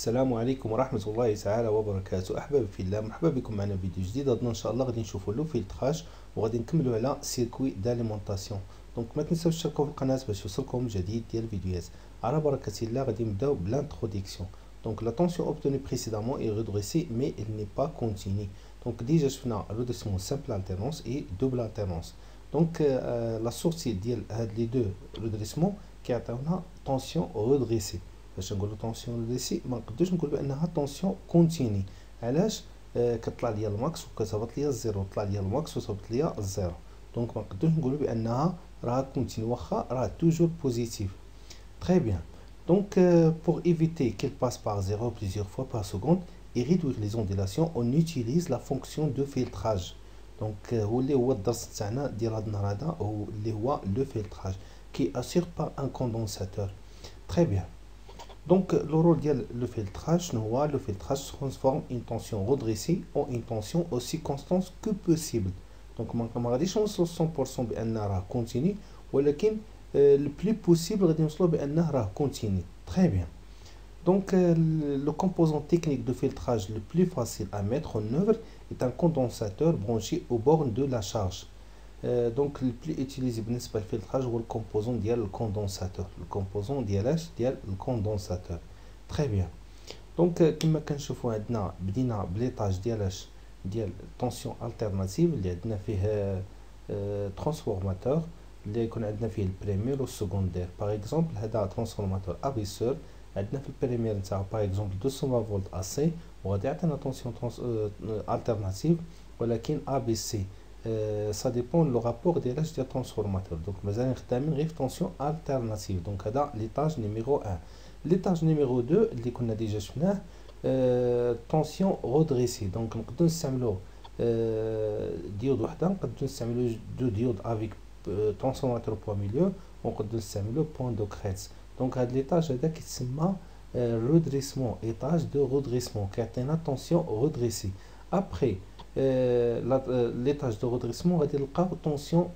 السلام عليكم ورحمة الله تعالى وبركاته. أحبابي في الله، مرحبا بكم معنا فيديو جديد. هادنا إن شاء الله غادي نشوفوا لو فيلتراج وغادي نكملوا على سيركوي داليمونطاسيون. دونك ما تنساوش تشتركوا في القناة باش يوصلكم جديد ديال الفيديوهات. على بركة الله غادي نبداو بلانتروديكسيون. دونك لا طونسيون اوبتوني بريسيدامون اي ريدريسي مي il n'est pas continu. دونك ديجا شفنا ريدريسمون سامبل التيرنونس اي دوبل التيرنونس. دونك لا سورتي ديال هاد لي دو ريدريسمون كيعطيونا طونسيون ريدريسي. باش نقولوا طونسيون ريدريسي ما نقدروش نقولوا بانها طونسيون كونتيني. علاش؟ كطلع ليا الماكس وكتهبط ليا الزيرو، طلع ليا الماكس وتهبط ليا الزيرو. دونك ما نقدروش نقولوا بانها راه كونتيني واخا راه توجور بوزيتيف. Très bien. Donc, pour éviter qu'elle passe par 0 plusieurs fois par seconde et réduire les ondulations, on utilise la fonction de filtrage. Donc, هو الدرس تاعنا ديال هاد النهار هذا هو اللي هو le filtrage qui assure par un condensateur. Très bien. Donc, le rôle ديال le filtrage هو le filtrage transforme une tension redressée en une tension aussi constante que possible. Donc, ما غاديش نوصلوا 100% بأنها راه continue، ولكن le plus possible غادي نوصلوا بانه راه كونتيني. Très bien. Donc le composant technique de filtrage le plus facile à mettre en œuvre est un condensateur branché aux bornes de la charge. Donc le plus utilisé بالنسبه للفلتراج هو الكومبوزون ديال الكوندونساتور، الكومبوزون ديالاش ديال الكوندونساتور. Très bien. Donc كما كنشوفوا عندنا بدينا بليطاج ديالاش ديال طونسيون التيرناتيف اللي عندنا فيه ترانسفورماتور اللي يكون عندنا فيه البريمير والسكوندير. باغ اكزومبل هذا ترانسفورماتور ابيسور عندنا في البريمير نتاعو باغ اكزومبل 220 فولت ا سي وغادي يعطينا طونسيون التيرناتيف ولكن ا بي سي. سا ديبون لو رابور ديالاش ديال ترانسفورماتور. دونك مازال خدامين غير في طونسيون التيرناتيف. دونك هذا ليطاج نيميرو 1. ليطاج نيميرو 2 اللي كنا ديجا شفناه طونسيون رودريسي. دونك نقدروا نستعملوا ديود وحده، نقدروا نستعملوا دو ديود افيك transformateur point milieu ونقدروا نستعملوا point de crête. دونك هاد ليطاج هذا كيتسمى redressement، étage de redressement كيعطينا طونسيون رودريسي. ابري ليطاج دو رودريسمون غادي نلقاو طونسيون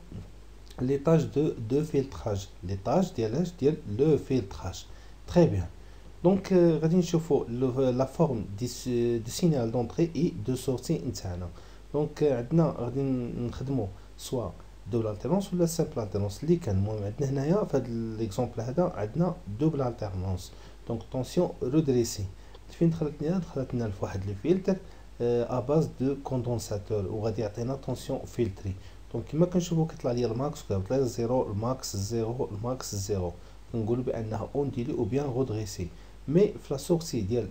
ليطاج دو فيلتراج، ليطاج ديالاش ديال لو فيلتراج. Très bien. دونك غادي نشوفوا لا فورم دي سينيال دونطري اي دو سورتي نتاعنا. دونك عندنا غادي نخدموا سوا دوبل التيرنونس ولا سامبل التيرنونس اللي كان. المهم عندنا هنايا في هذا ليكزومبل هذا عندنا دوبل التيرنونس. دونك طونسيون رودريسي فين دخلت لنا لواحد لي فلتر ا باز دو كوندونساتور وغادي يعطينا طونسيون فلتري. دونك كما كنشوفوا كيطلع لي الماكس وكيهبط لي الزيرو، الماكس الزيرو، الماكس الزيرو. كنقولوا بانها اونديلي او بيان رودريسي. مي في لا سورسي ديال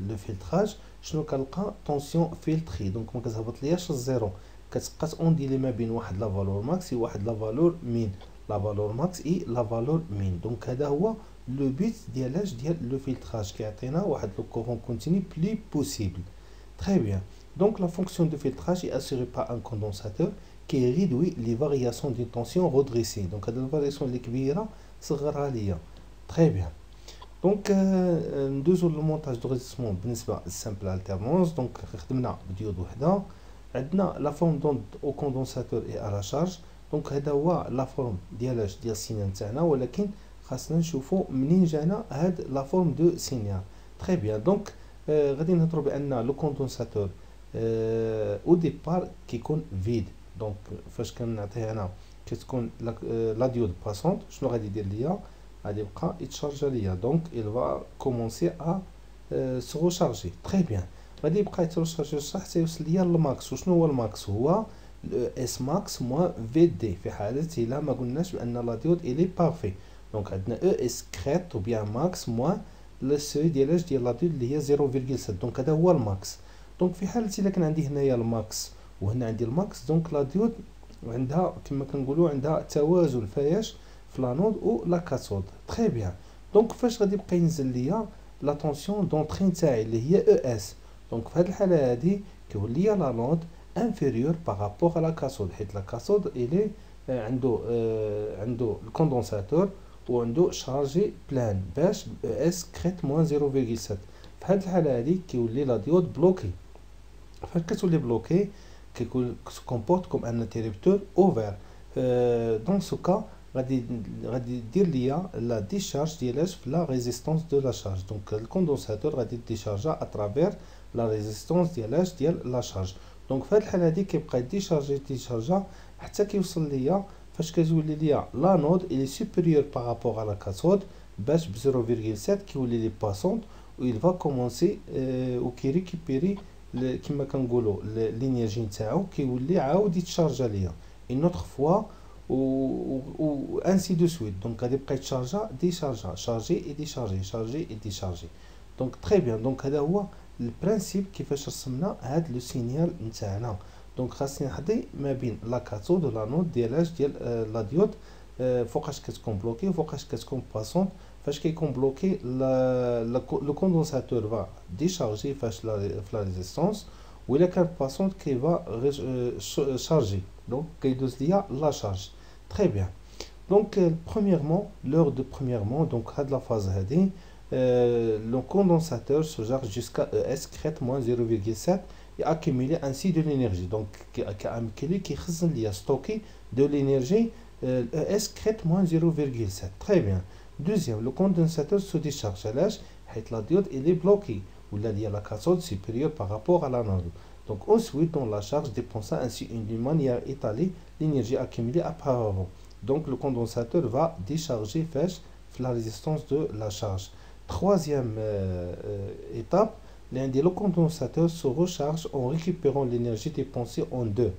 لو فلتراج شنو كنلقى؟ طونسيون فلتري. دونك ما كتهبط لياش الزيرو، كتبقى اونديلي ما بين واحد لا فالور ماكس و واحد لا فالور مين، لا فالور ماكس اي لا فالور مين. دونك هذا هو لو بيت ديالاش ديال لو فلتراج، كيعطينا واحد لو كورون كونتيني بلي بوسيبل. Très bien. Donc la fonction de filtrage est assurée par un condensateur qui réduit les variations d'une tension redressée. Donc هاد الفارياسيون اللي كبيره صغرها ليا. Très bien. دونك ندوزو للمونتاج دو ريزيستمون بالنسبه للسامبل التيرنونس. دونك خدمنا بديود وحده، عندنا لا فورم دون او كوندونساتور اي على شارج. دونك هذا هو لا فورم ديالاش ديال السينيال تاعنا، ولكن خاصنا نشوفوا منين جانا هاد لا فورم دو سينيال. تري بيان. دونك غادي نهضروا بان لو كوندونساتور او ديبار كيكون فيد. دونك فاش كنعطيه انا كتكون لا ديود باسونت شنو غادي يدير ليا؟ غادي يبقى يتشارجا ليا. دونك il va commencer à se recharger. Très bien. غادي يبقى يترشارجي صح حتى يوصل ليا للماكس. وشنو هو الماكس؟ هو اس ماكس موان في دي في حاله الا ما قلناش بان لا ديود الي بارفي. دونك عندنا او اس كريت و بيان ماكس موان لو سوي ديالاش ديال لا ديود اللي هي 0.7. دونك هذا هو الماكس. دونك في حاله الا كان عندي هنايا الماكس وهنا عندي الماكس، دونك لا ديود عندها كما كنقولوا عندها توازن فياش في لانود و لا كاثود. تري بيان. دونك فاش غادي يبقى ينزل ليا لا طونسيون دونطري نتاعي اللي هي او اس. دونك في هذه الحاله هذه كيولي ليا لا نود انفيريور بارابور على لا كاثود، حيت لا كاثود الي عنده الكوندونساتور وعنده شارجي بلان باش اس كريت موان 0.7. في هذه الحاله هذه كيولي لا ديود بلوكي. فاش كتولي بلوكي كيكون كومبورت كوم ان انتربتور اوفر. دون سو كا غادي دير ليا لا ديشارج ديالاش في لا ريزيستانس دو لا شارج. دونك الكوندونساتور غادي ديشارجا اترافير لا ريزيستانس ديالاش ديال لا شارج. دونك في هاد الحاله هادي كيبقى ديشارجا حتى كيوصل ليا فاش كتولي ليا لا نود الي سوبيريور بارابور على كاثود باش ب 0.7 كيولي لي باسونت و il va commencer و كيريكيبيري كما كنقولوا الانرجي نتاعو كيولي عاود يتشارجا ليا une autre fois ou ainsi de suite. Donc غادي يبقى يتشارجا ديشارجا شارجي اي ديشارجي شارجي اي ديشارجي. دونك تري بيان. دونك هذا هو البرانسيب كيفاش رسمنا هاد لو سينيال نتاعنا. دونك خاصني نحدي ما بين لا كاثود و لا نود ديالاش ديال لا ديود فوقاش كتكون بلوكي وفوقاش كتكون باسونت. فاش كيكون بلوكي لو كوندونساتور فا ديشارجي فاش لا ريزيستانس وإلا كان باسونت كيفا شارجي donc كيدوز ليا لا شارج. très bien. donc premièrement l'heure de premièrement donc هاد لا فاز هادي le condensateur se charge jusqu'à ES crête moins 0.7 et accumuler ainsi de l'énergie. donc كيعمل كيخزن ليا ستوكي de l'énergie ES crête moins 0.7. très bien. deuxième le condensateur se décharge علاش حيت la diode elle est bloquée ولا ليا la cathode supérieure par rapport à la node. Donc ensuite, dans la charge dépensant ainsi d'une manière étalée l'énergie accumulée auparavant. Donc le condensateur va décharger la résistance de la charge. Troisième étape, le condensateur se recharge en récupérant l'énergie dépensée en deux.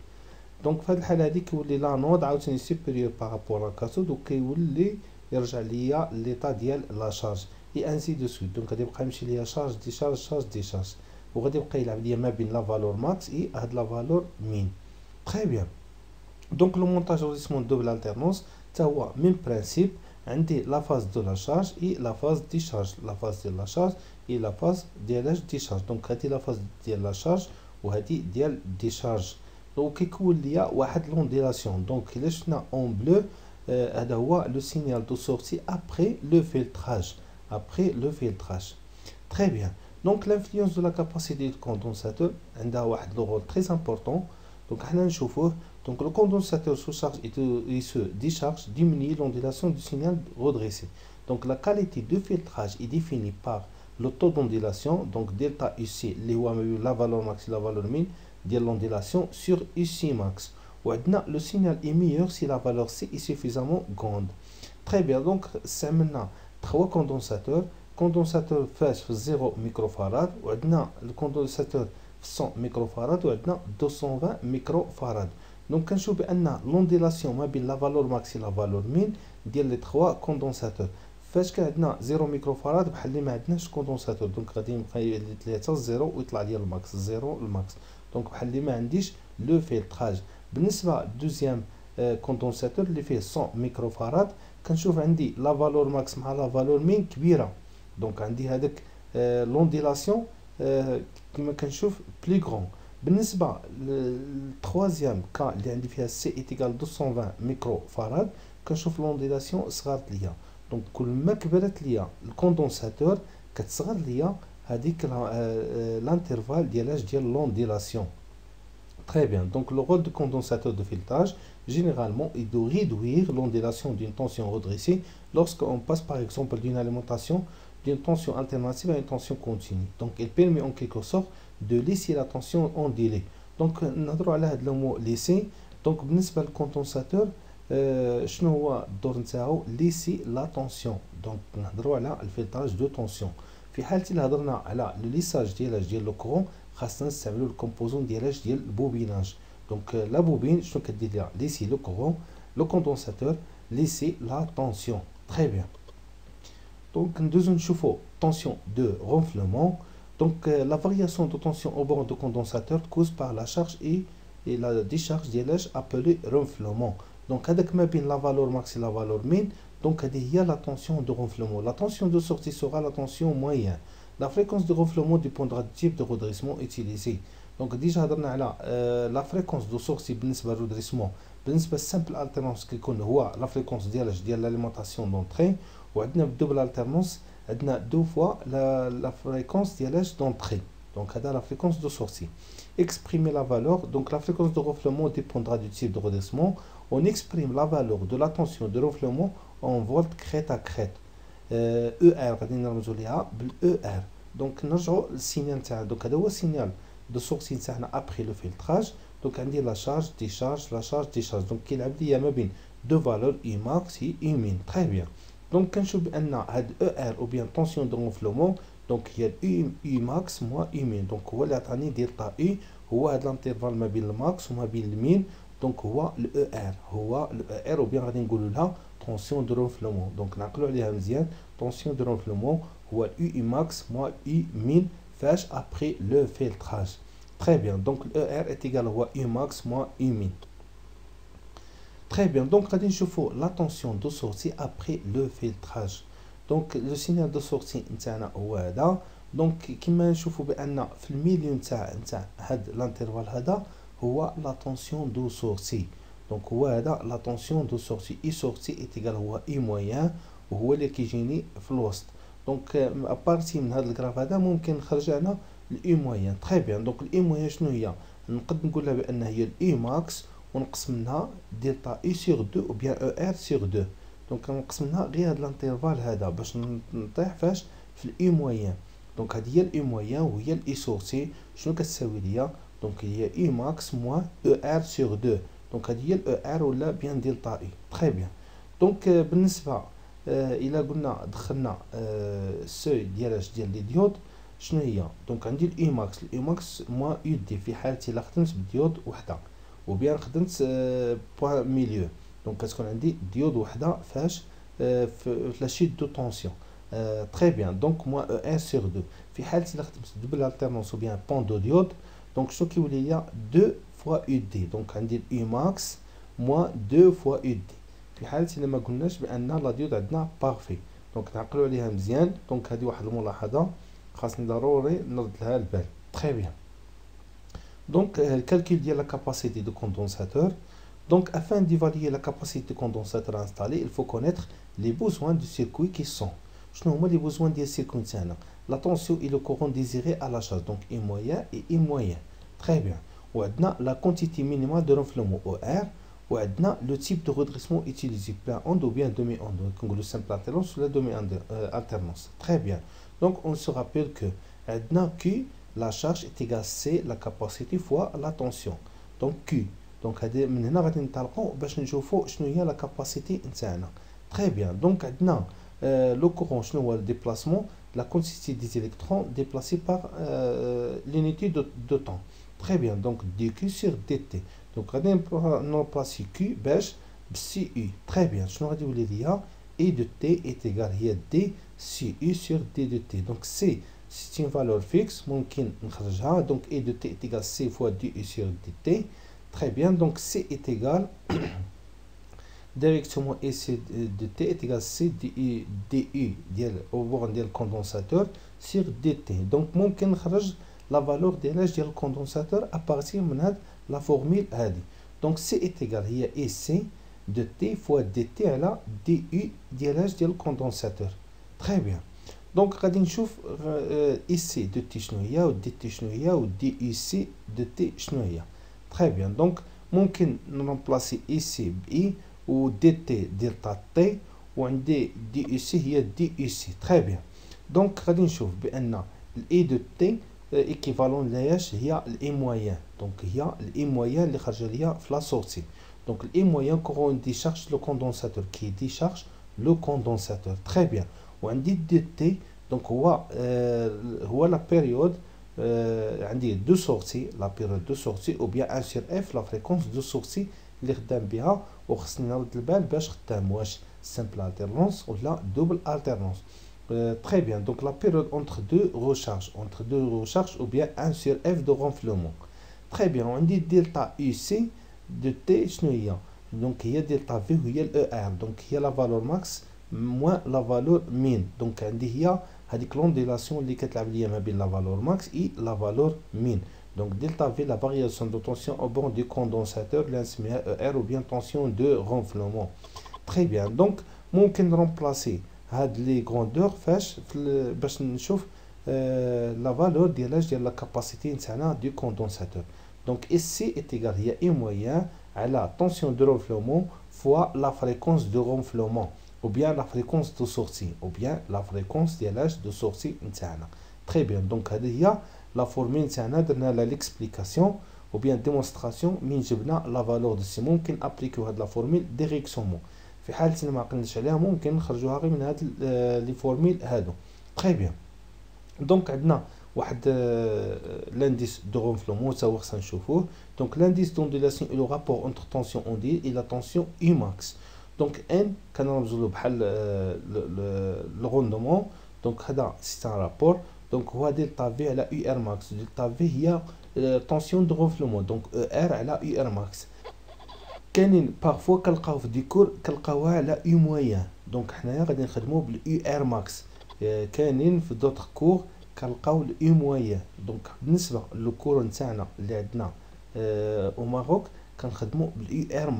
Donc في هذه الحالة هذه كيولي لا نود عاوتاني supérieur par rapport à la cathode وكيولي يرجع ليا l'état ديال لا شارج et ainsi de suite. Donc غادي يبقى يمشي ليا شارج ديشارج شارج ديشارج وغادي يبقى يلعب ليا ما بين لا فالور ماكس اي هاد لا فالور مين. تري بيان. دونك لو مونتاج ريسمون دوبل التيرنونس حتى هو ميم برانسيب. عندي لا فاز دو لا شارج اي لا فاز ديشارج لا فاز ديال لا شارج اي لا فاز ديالاش ديشارج. دونك هادي لا فاز ديال لا شارج وهادي ديال ديشارج. دونك كيكون ليا واحد لونديلاسيون. دونك الا شفنا اون بلو هذا هو لو سينيال دو سورتي ابري لو فلتراج après le filtrage. Très bien. Donc l'influence de la capacité du condensateur a un rôle très important. Donc donc le condensateur se charge et se décharge diminue l'ondulation du signal redressé. Donc la qualité de filtrage est définie par le taux d'ondulation, donc delta UC, la valeur max et la valeur min de l'ondulation sur UC max. Le signal est meilleur si la valeur C est suffisamment grande. Très bien. Donc c'est maintenant trois condensateurs. Condensateur فاش في 0 ميكروفاراد وعندنا الكوندنساتور في 100 ميكروفاراد وعندنا 220 ميكروفاراد. دونك كنشوف بان لونديلاسيون ما بين لا فالور ماكس لا فالور مين ديال لي 3 كوندنساتور فاش كان عندنا 0 ميكروفاراد بحال اللي ما عندناش كوندنساتور. دونك غادي يبقى لي حتى الزيرو ويطلع لي الماكس الزيرو الماكس. دونك بحال اللي ما عنديش لو فلتراج. بالنسبه دوزيام كوندنساتور اللي فيه 100 ميكروفاراد كنشوف عندي لا فالور ماكس مع لا فالور مين كبيره. دونك عندي هذاك لونديلاسيون كما كنشوف بلي غران. بالنسبه للتروازيام كا اللي عندي فيها سي ايتيكال 220 ميكرو فاراد كنشوف لونديلاسيون صغارت ليا. دونك كل ما كبرت ليا الكوندنساتور كتصغر ليا هذيك لانترفال ديال لونديلاسيون. Très bien. Donc le rôle du condensateur de filtrage, généralement, est de réduire l'ondulation d'une tension redressée lorsqu'on passe par exemple d'une alimentation d'une tension alternative à une tension continue. Donc il permet en quelque sorte de laisser la tension ondulée. Donc نهضروا على هذا le mot laisser. Donc بالنسبة للكوندنساتور شنو هو الدور نتاعو؟ laisser la tension. Donc نهضروا على الفلتراج دو tension. في حالة اللي هضرنا على لو ليساج ديال لو كورون خاصنا نستعملوا الكومبوزون ديالاش ديال البوبيناج. دونك لا بوبين شنو كدير ليها؟ ليسي لو كورون لو كوندنساتور ليسي لا طونسيون. تري بيان. دونك ندوزو نشوفو طونسيون دو رونفلمون. دونك لا فارياسيون دو طونسيون او بور دو كوندنساتور كوز بار لا شارج اي لا ديشارج ديالاش ابلي رونفلمون. دونك هذاك ما بين لا فالور ماكس لا فالور مين. دونك هذه هي لا طونسيون دو رونفلمون. لا طونسيون دو سورتي سورا لا طونسيون موين. La fréquence de ronflement dépendra du type de redressement utilisé. Donc déjà هضرنا على la fréquence de sortie بالنسبة للredressement بالنسبة simple alternance كيكون هو la fréquence ديال l'alimentation d'entrée وعندنا بالدوبل alternance عندنا دو فوا la fréquence ديالاش d'entrée. Donc هذا la fréquence de sortie. Exprimer la valeur. Donc la fréquence de ronflement dépendra du type de redressement. on exprime la valeur de la tension de renflement en volts crête à crête. ER غادي نرمزو ليها بال ER. دونك نرجعو للسينيال تاعنا. دونك هذا هو السينيال دو سورسي تاعنا ابخي لو فلتراج. دونك عندي لا شارج ديشارج لا شارج ديشارج. دونك كيلعب ليا ما بين دو فالور اي ماكس اي اي مين. تري بيان. دونك كنشوف بان هاد ER او بيان طونسيون دو رونفلومون دونك هي اي ماكس موا اي مين. دونك هو اللي عطاني دلتا اي هو هاد الانترفال ما بين الماكس وما بين المين. دونك هو ال ER هو ال ER او بيان غادي نقولوا لها طونسيون دو رونفلومون. دونك نعقلوا عليها مزيان. طونسيون دو رونفلومون هو اي ماكس موا اي مين فاش ابري لو فلتراج. تري بيان. دونك ال ER est égal هو اي ماكس موا اي مين. تري بيان. دونك غادي نشوفوا لا طونسيون دو سورتي ابري لو فلتراج. دونك لو سينيال دو سورتي نتاعنا هو هذا. دونك كيما نشوفوا بان في الميليو نتاع هاد الانترفال هذا هو لا طونسيون دو سورتي. دونك هو هذا لا طونسيون دو سورتي. اي سورتي ايتيغال هو اي مويان وهو اللي كيجيني في الوسط. دونك ابارتي من هذا الجراف هذا ممكن نخرج لنا الاي مويان. تري بيان. دونك الاي مويان شنو هي؟ نقد نقولها بان هي الاي ماكس ونقسم منها دلتا اي سور 2 او بيان او ار سور 2. دونك نقسم منها غير هذا الانترفال هذا باش نطيح فاش في الاي مويان. دونك هذه هي الاي مويان وهي الاي سورتي. شنو كتساوي ليا؟ دونك هي اي ماكس موا او ار سور 2. دونك هذه هي الاو ار ولا بيان دلتا اي. تري بيان. دونك بالنسبه الى قلنا دخلنا سوي ديال لي ديود شنو هي؟ دونك عندي الاي ماكس موا يو دي في حالتي الا خدمت بديود وحده وبيان خدمت بوان ميليو. دونك كتكون عندي ديود وحده فاش في لا شيت دو طونسيون. تري بيان. دونك موا او ان سور 2 في حالتي الا خدمت دوبل التيرنونس او بيان بون دو ديود. دونك شنو كيولي ليا 2 فوا يو دي. دونك عندي الاي ماكس موا 2 فوا يو دي في حالتي الا ما قلناش بان لا ديود عندنا بارفي. دونك نعقلوا عليها مزيان. دونك هذه واحد الملاحظه خاصني ضروري نرد لها البال. تري بيان. Donc, le calcul de la capacité de condensateur. Donc, afin d'évaluer la capacité de condensateur installé, il faut connaître les besoins du circuit qui sont. Je nous les besoins du circuit. La tension et le courant désiré à la charge. Donc, I moyen et I moyen. Très bien. On a la quantité minimale de renflement OR. On a le type de redressement utilisé, plein onde ou bien demi-onde. Donc, le simple alternance ou la demi-alternance. Très bien. Donc, on se rappelle que on a Q. La charge est égale C, la capacité fois la tension. Donc Q. Donc من هنا غادي نطلقوا باش نشوفوا شنو هي la capacité نتاعنا. Très bien. Donc عندنا le courant شنو هو le déplacement, la quantité des électrons déplacés par l'unité de temps. Très bien. Donc dQ sur dt. Donc غادي نربلاسي Q باش بCU. Très bien. شنو غادي يولي ليا E de T est égal هي D CU sur D de T. Donc C c'est une valeur fixe, ممكن نخرجها. Donc E de T est égal C fois du sur dt. Très bien. Donc C est égal directement E de T est égal C du ديال au borne ديال condensateur sur dt. Donc ممكن نخرج la valeur ديال الكوندنساتور à partir من هاد la formule هذه. Donc C est égal هي EC de T fois dt على du ديال الكوندنساتور. Très bien. دونك غادي نشوف اي سي دو تي شنو هي و دي تي شنو هي و دي اي سي دو تي شنو هي. تري بيان. دونك ممكن نرمبلاسي اي سي باي و دي تي دلتا تي وعندي دي اي سي هي دي اي سي. تري بيان. دونك غادي نشوف بان الاي دو تي ايكيفالون لاياش هي الاي مويان. دونك هي الاي مويان اللي خرجه ليا في لا سورتي. دونك الاي مويان كورون ديشارج لو كوندونساتور كي ديشارج لو كوندونساتور. تري بيان. وعندي دي تي دونك هو لا بيريود عندي دو سورتي لا بيريود دو سورتي او بيان ان سير اف لا فريكونس دو سورتي اللي خدام بها وخصني نرد البال باش خدام واش سامبل التيرنونس ولا دوبل التيرنونس. تري بيان. دونك لا بيريود اونتر دو ريشارج او بيان ان سير اف دو رونفلومون. تري بيان. وعندي دلتا يو سي دو تي شنو هي؟ دونك هي دلتا في وهي الاو ار. دونك هي لا فالور ماكس moins la valeur min. Donc عندي هي هذيك l'ondulation اللي كتلعب ليا ما بين la valeur max et la valeur min. Donc delta V la variation de tension au bord du condensateur اللي نسميها ER ou bien tension de renflement. Très bien. Donc ممكن remplacer هاد لي grandeurs فاش باش نشوف la valeur ديال la capacité نتاعنا du condensateur. Donc SC est égal هي E moyen على tension de ronflement fois la fréquence de ronflement ou bien la fréquence de sortie ou bien la fréquence ديال de sortie نتاعنا. Très bien. Donc هذه هي la formule نتاعنا درنا لها l'explication ou bien démonstration من جبنا la valeur de C. ممكن ابليكيو هاد لا فورمول ديريكتومون. في حالة ما عقلناش عليها ممكن نخرجوها غير من هاد لي فورمول هادو. Très bien. Donc عندنا واحد l'indice de ronflement تا هو خصنا نشوفوه. Donc l'indice d'ondulation est le rapport entre tension ondule et la tension Umax. Donc n كنرمزوا له بحال le rendement. Donc هذا c'est un rapport. Donc هو دلتا في على يو ار ماكس. دلتا في هي tension de ronflement. Donc ER على يو ار ماكس. كاينين بارفوا كنلقاو في ديكور كنلقاوها على يو موين. دونك حنايا غادي نخدمو باليو ار ماكس. كاينين في دوطخ كور كنلقاو اليو موين. دونك بالنسبه للكور نتاعنا اللي عندنا او ماروك كنخدمو باليو ار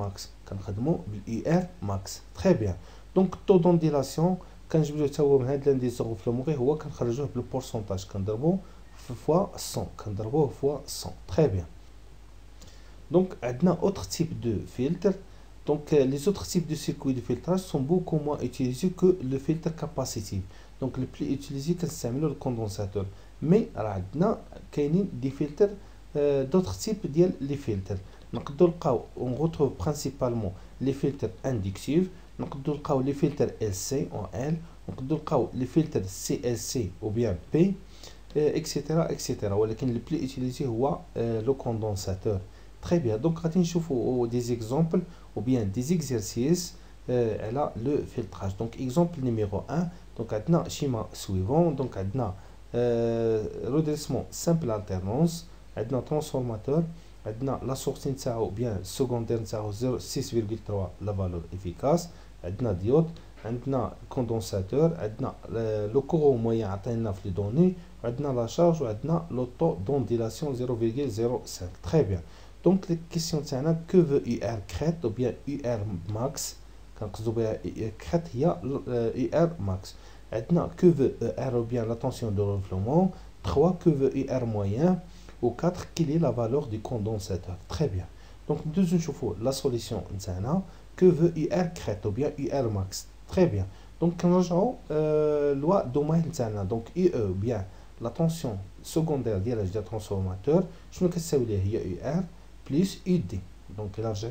ماكس. تري بيان. دونك الطو دونديلاسيون كنجبدو حتى هو من هاد لانديس غوفلومون غير هو كنخرجوه بالبورسونتاج كنضربوه فوا 100. تري بيان. Donc, on a autre type de filtre. Donc, les autres types de circuits de filtrage sont beaucoup moins utilisés que le filtre capacitif. Donc, le plus utilisé, c'est le condensateur. Mais, on a des filtres, d'autres types de filtres. Donc, on retrouve principalement les filtres inductifs. Donc, les filtres LC en L. Donc, les filtres CLC ou bien P, etc. etc. Mais le plus utilisé, c'est le condensateur. Très bien. Donc, on va des exemples ou bien des exercices à le filtrage. Donc, exemple numéro 1. Donc, on a le schéma suivant. Donc, on a redressement simple alternance. On a transformateur. On a la sortie ou bien secondaire 6,3 la valeur efficace. On a diode. On a condensateur. On a le courant moyen atteint les données. On a la charge. On a l'autodondilation 0,05. Très bien. Donc, les questions sont que veut UR crête ou bien UR max. Quand vous avez crête, il y a UR max. Maintenant, que veut ER ou bien la tension de ronflement. 3, que veut UR moyen. Ou 4, quelle est la valeur du condensateur. Très bien. Donc, deuxième chose, la solution, que veut UR crête ou bien UR max. Très bien. Donc, quand nous avons loi domaine, donc UE ou bien la tension secondaire de la transformateur, je me casse il y a UR plus UD. Donc, là, j'ai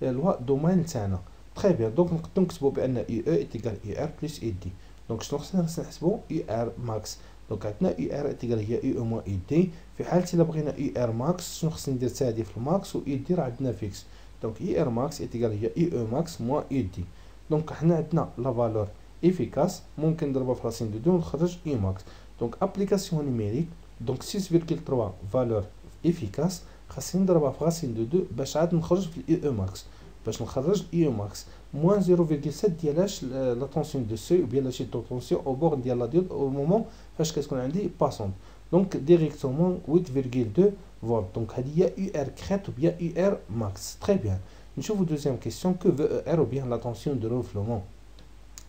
la loi domaine تاعنا. Très bien. Donc, نكتبوا بأن UE est égal à UR plus UD. Donc, شنو خصنا نحسبوا UR max. Donc, عندنا UR est égal à UE moins UD. في حالة إلا بغينا UR max شنو خصني ندير تاعي في الماكس و UD راه عندنا فيكس. Donc, UR max est égal à UE max moins UD. Donc, حنا عندنا la valeur efficace. ممكن نضربها في racine de 2 ونخرج U max. Donc, application numérique. Donc, 6,3 valeur efficace. خاصني نضربها في racine de 2 باش عاد نخرج في الاي او ماكس. باش نخرج اي او ماكس moins 0,7 ديالاش لا طونسيون دو سي ou bien la chute de tension au bord ديال لا ديود au moment فاش كتكون عندي باسونت. دونك ديريكتومون 8,2 فولت. دونك هذه هي يو ار كريت ou bien يو ار ماكس. تري بيان. نشوفوا دوزيام كيسيون que veut ER ou bien la tension de ronflement.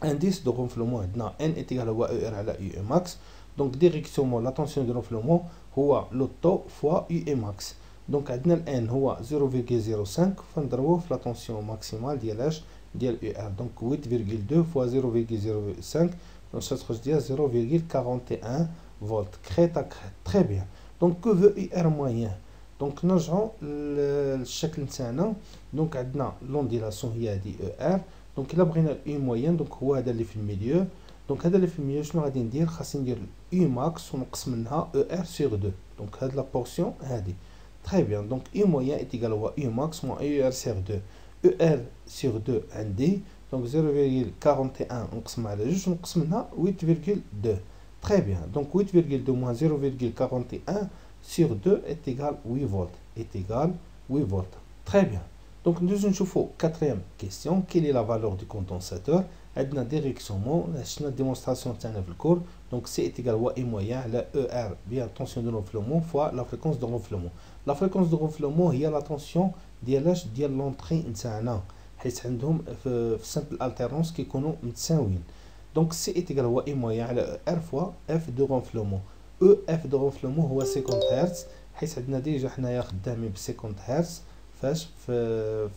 Indice de ronflement عندنا n est égal à ER على يو ماكس. Donc directement la tension de ronflement هو le taux fois يو ماكس. Donc, عندنا الان هو 0,05 فنضربوه في لا طونسيون ماكسيمال ديالاش ديال UR. دونك 8,2 fois 0,05 دونك تخرج ديال 0,41 فولت. كريت كريت. تري بيان. دونك كو فو UR موين. دونك نرجعوا للشكل نتاعنا. دونك عندنا لونديلاسيون هي هادي ER. دونك الا بغينا اليو موين دونك هو هذا اللي في الميليو. دونك هذا اللي في الميليو شنو غادي ندير؟ خاصني ندير يو ماكس ونقص منها ER sur 2. دونك هاد لا بورسيون هادي. Très bien, donc U moyen est égal à U max moins ER sur 2. ER sur 2 عندي, donc 0,41 نقسم على جوج نقسم منها 8,2. Très bien, donc 8,2 moins 0,41 sur 2 est égal à 8 volts. Est égal à 8 volts. Très bien. Donc nous نشوفوا quatrième question, quelle est la valeur du condensateur? عندنا ديريكسيومون شفنا الديمونستراسيون تاعنا في الكور. دونك سي ايت ايغال واي موين على او ار بيان طونسيون دو رونفلومون فوا لا فريكونس دو رونفلومون. لا فريكونس دو رونفلومون هي لا طونسيون ديالاش ديال لونطري نتاعنا حيت عندهم في سامبل التيرونس كيكونوا متساويين. دونك سي ايت ايغال واي موين على او ار فوا اف دو رونفلومون. او اف دو رونفلومون هو 50 هرتز حيت عندنا ديجا حنايا خدامين ب 50 هرتز فاش في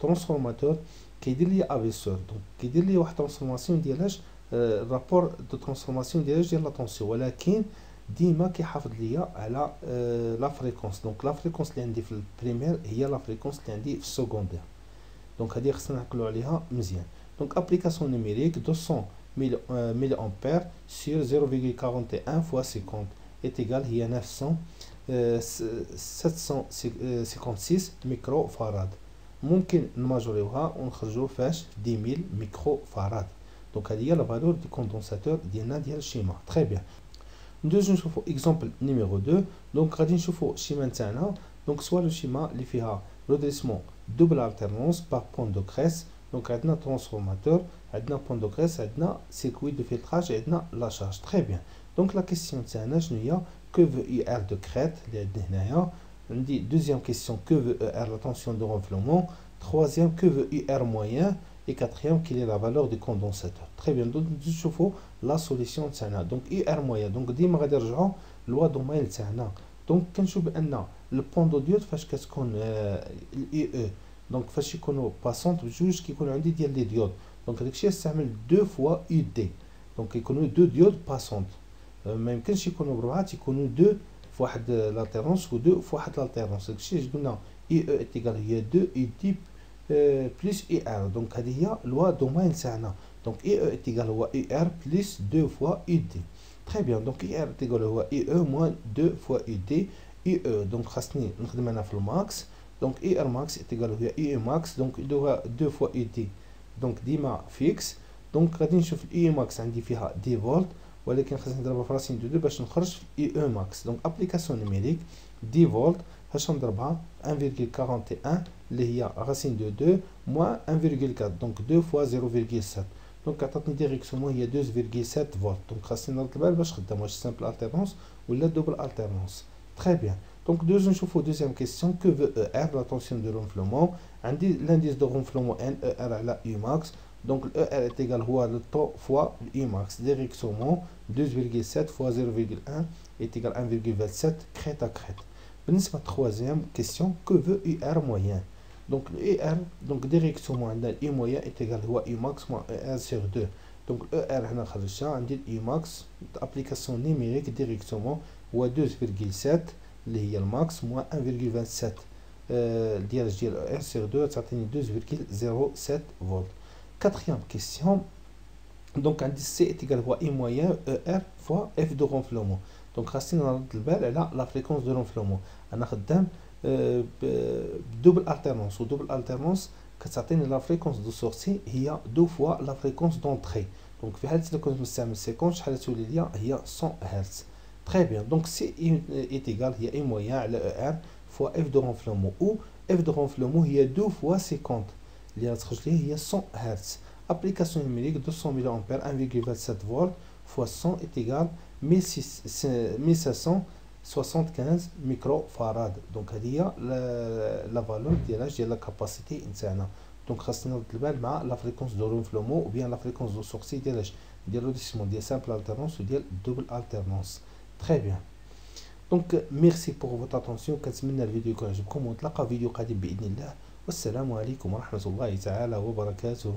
ترانسفورماتور كيدير لي افيسور دونك كيدير لي واحد ترانسفورماسيون ديالاش الرابور دو ترانسفورماسيون ديالاش ديال لا طونسيون ولكن ديما كيحافظ ليا على لا فريكونس دونك لا فريكونس اللي عندي في البريمير هي لا فريكونس اللي عندي في السكوندير دونك هذه خصنا نعقلوا عليها مزيان دونك ابليكاسيون نيميريك 200 ملي امبير sur 0,41 fois 50 est égal هي 756 ميكرو فاراد ممكن نماجوريوها ونخرجوا فاش 10000 ميكرو فاراد دونك هذه هي لا فالور دي كوندونساتور ديالنا ديال الشيما تري بيان ندوزو نشوفوا اكزامبل نيميرو 2 دونك غادي نشوفوا الشيما نتاعنا دونك سوا لو شيما اللي فيها رودريسمون دوبل التيرنونس بار بون دو كريس دونك عندنا ترانسفورماتور عندنا بون دو كريس عندنا سيركوي دو فلتراج عندنا لا شارج تري بيان دونك لا كيسيون تاعنا شنو هي que veut IR de crête اللي عندنا هنايا عندي deuxième question que veut ER la tension de renflement troisième que veut IR moyen et quatrième quelle est la valeur du condensateur très bien donc نشوفوا la solution تاعنا donc IR moyen donc ديما غادي نرجعوا لوا دومين تاعنا دونك كنشوف بان البوندو ديود فاش كتكون الاي او دونك فاش يكونوا باسونط بجوج كيكونوا عندي ديال لي ديود دونك داكشي استعمل 2 فوا يو دي دونك يكونوا 2 ديود باسونط ما يمكنش يكونوا بربعه يكونوا 2 في واحد لالتيرونس و 2 في واحد لالتيرونس داكشي قلنا اي او ايكال هي 2 اي دي بلس اي ار دونك هذه هي لوا دومين تاعنا دونك اي او ايكال هو اي ار بلس 2 فوا اي دي تري بيان دونك اي ار ايكال هو اي او موان 2 فوا اي دي اي او دونك خاصني نخدم انا في الماكس دونك اي ار ماكس ايكال هي اي او ماكس دونك ندوها 2 فوا اي دي دونك ديما فيكس دونك غادي نشوف الاي ماكس عندي فيها 10 فولت ولكن خاصني نضربها في راسين دو باش نخرج في اي او ماكس دونك ابليكاسيون نيميريك 10 فولت باش نضربها 1.41 اللي هي راسين دو 2 موان 1.4 دونك 2 فوا 0.7 دونك عطاتني ديريكسيون هي 2.7 فولت دونك خاصني نرد البال باش خدام واش سامبل التيرنونس ولا دوبل التيرنونس تري بيان دونك دوز نشوفو دوزيام كيسيون كو فو او ار لا طونسيون دو رونفلومون عندي لانديس دو رونفلومون ان او ار على يو ماكس donc le ER est égal à le taux fois le Imax. Directement 2,7 fois 0,1 est égal à 1,27 crête à crête. La troisième question, que veut IR moyen? Donc le IR, donc directement le I moyen est égal à Imax moins ER sur 2. Donc ER on dit Imax, application numérique directement ou 2,7 le max moins 1,27. ديال ER sur 2 ça donne 2,07 volts. Quatrième question, donc un C est égal à I moyen ER fois F de renflement. Donc racine dans le bel elle a la fréquence de renflement. On a double alternance ou double alternance que ça la fréquence de sortie il y a 2 fois la fréquence d'entrée. Donc في حالة لو كنت مستعمل سيكونس شحال تولي ليا هي 100 هرتز. Très bien. Donc C est égal à I moyen على ER fois F de renflement ou F de renflement il y a 2 fois 50. اللي غتخرج ليه هي 100 هرتز ابليكاسيون نيميريك 200 ملي امبير 1.27 فولت فوا 100 ايتيغال 1575 ميكرو فاراد دونك هذه هي لا فالور ديال لا كاباسيتي نتاعنا دونك خاصنا نرد البال مع لا فريكونس دو رونفلومون او بيان لا فريكونس دو سورسي ديال روديسمون ديال سامبل التيرنونس وديال دوبل التيرنونس تري بيان دونك ميرسي بور فوتر اتونسيون كنتمنى الفيديو يكون عجبكم ونتلاقى فيديو قادم باذن الله والسلام عليكم ورحمة الله تعالى وبركاته.